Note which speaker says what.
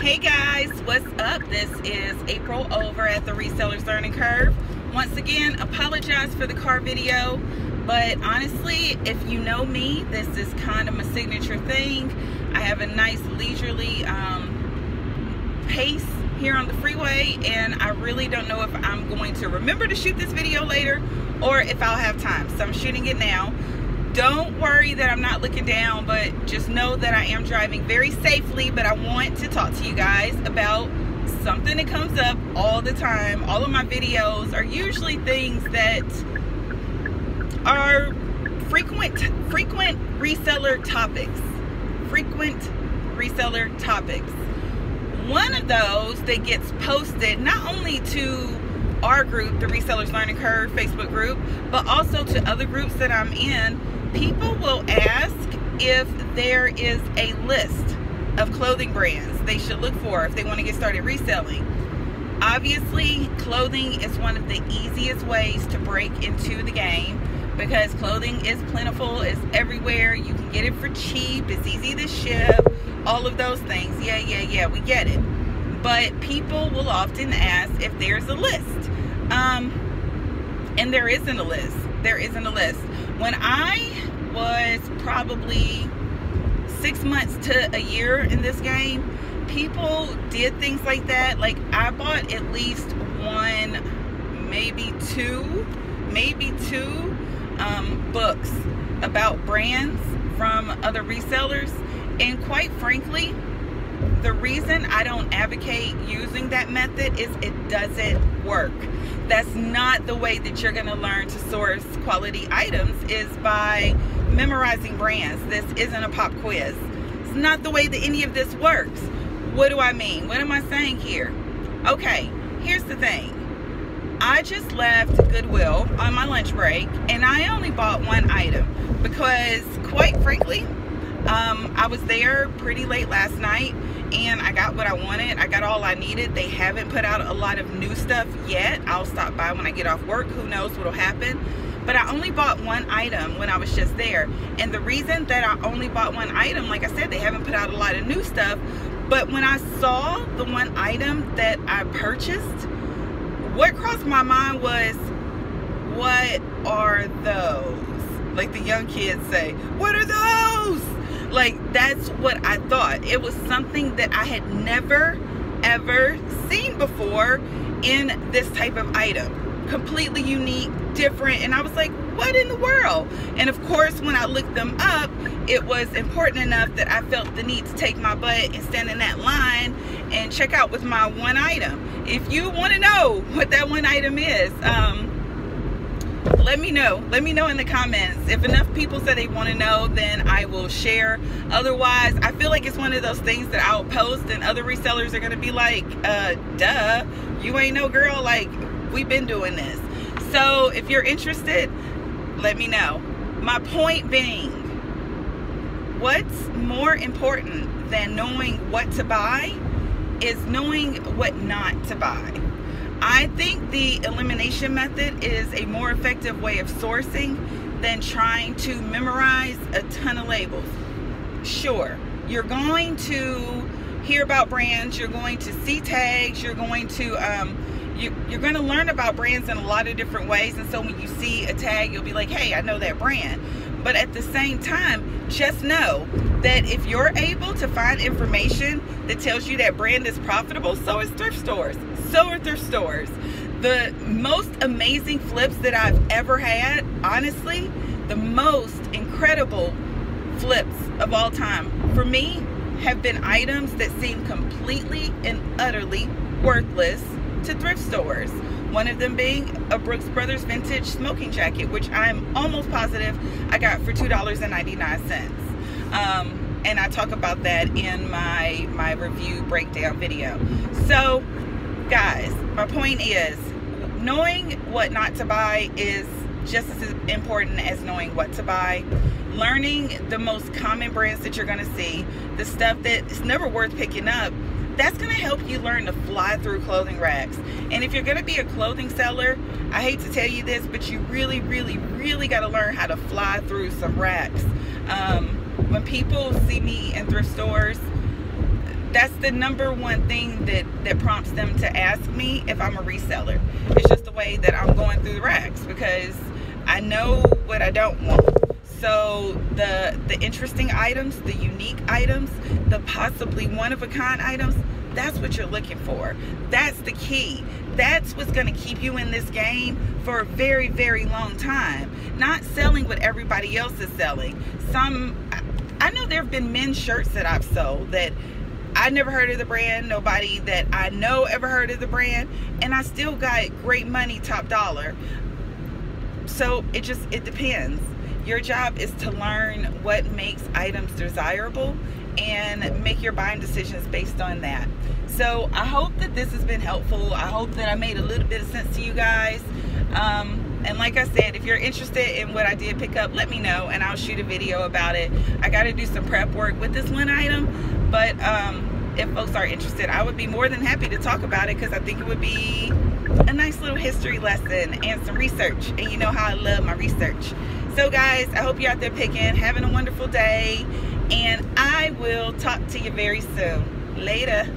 Speaker 1: Hey guys, what's up? This is April over at the Resellers Learning Curve. Once again, apologize for the car video, but honestly, if you know me, this is kind of my signature thing. I have a nice leisurely pace here on the freeway, and I really don't know if I'm going to remember to shoot this video later or if I'll have time, so I'm shooting it now. Don't worry that I'm not looking down, but just know that I am driving very safely. But I want to talk to you guys about something that comes up all the time. All of my videos are usually things that are frequent reseller topics. Frequent reseller topics. One of those that gets posted not only to our group, the Resellers Learning Curve Facebook group, but also to other groups that I'm in. People will ask if there is a list of clothing brands they should look for if they want to get started reselling. Obviously, clothing is one of the easiest ways to break into the game because clothing is plentiful, it's everywhere, you can get it for cheap, it's easy to ship, all of those things. Yeah, we get it. But people will often ask if there's a list. And there isn't a list. There isn't a list. When I was probably 6 months to a year in this game, people did things like that. Like, I bought at least one, maybe two books about brands from other resellers. And quite frankly, the reason I don't advocate using that method is it doesn't work. That's not the way that you're going to learn to source quality items, is by memorizing brands. This isn't a pop quiz. It's not the way that any of this works. What do I mean? What am I saying here? Okay, here's the thing. I just left Goodwill on my lunch break, and I only bought one item because, quite frankly, I was there pretty late last night and I got what I wanted. I got all I needed. They haven't put out a lot of new stuff yet. I'll stop by when I get off work. Who knows what'll happen. But I only bought one item when I was just there. And the reason that I only bought one item, like I said, they haven't put out a lot of new stuff. But when I saw the one item that I purchased, what crossed my mind was, what are those? Like the young kids say, what are those? Like, that's what I thought. It was something that I had never, ever seen before in this type of item. Completely unique, different, and I was like, what in the world? And of course, when I looked them up, it was important enough that I felt the need to take my butt and stand in that line and check out with my one item. If you want to know what that one item is, let me know. Let me know in the comments. If enough people say they want to know, then I will share. Otherwise, I feel like it's one of those things that I'll post and other resellers are going to be like, duh, you ain't no girl, like, we've been doing this. So if you're interested, let me know. My point being, what's more important than knowing what to buy is knowing what not to buy. I think the elimination method is a more effective way of sourcing than trying to memorize a ton of labels. Sure, you're going to hear about brands, you're going to see tags, you're going to you're going to learn about brands in a lot of different ways, and so when you see a tag, you'll be like, hey, I know that brand. But at the same time, just know that if you're able to find information that tells you that brand is profitable, so is thrift stores. So are thrift stores. The most amazing flips that I've ever had, honestly, the most incredible flips of all time, for me, have been items that seem completely and utterly worthless to thrift stores. One of them being a Brooks Brothers vintage smoking jacket, which I'm almost positive I got for $2.99. And I talk about that in my review breakdown video. So, guys, my point is, knowing what not to buy is just as important as knowing what to buy. Learning the most common brands that you're going to see, the stuff that is never worth picking up, that's going to help you learn to fly through clothing racks. And if you're going to be a clothing seller, I hate to tell you this, but you really got to learn how to fly through some racks. When people see me in thrift stores, that's the number one thing that prompts them to ask me if I'm a reseller. It's just the way that I'm going through the racks, because I know what I don't want. So the interesting items, the unique items, the possibly one-of-a-kind items, that's what you're looking for. That's the key. That's what's going to keep you in this game for a very, very long time. Not selling what everybody else is selling. I know there have been men's shirts that I've sold that I never heard of the brand. Nobody that I know ever heard of the brand. And I still got great money, top dollar. So it depends. Your job is to learn what makes items desirable and make your buying decisions based on that. So I hope that this has been helpful. I hope that I made a little bit of sense to you guys. And like I said, if you're interested in what I did pick up, let me know and I'll shoot a video about it. I got to do some prep work with this one item, but if folks are interested, I would be more than happy to talk about it, because I think it would be a nice little history lesson and some research. And you know how I love my research. So guys, I hope you're out there picking, having a wonderful day, and I will talk to you very soon. Later.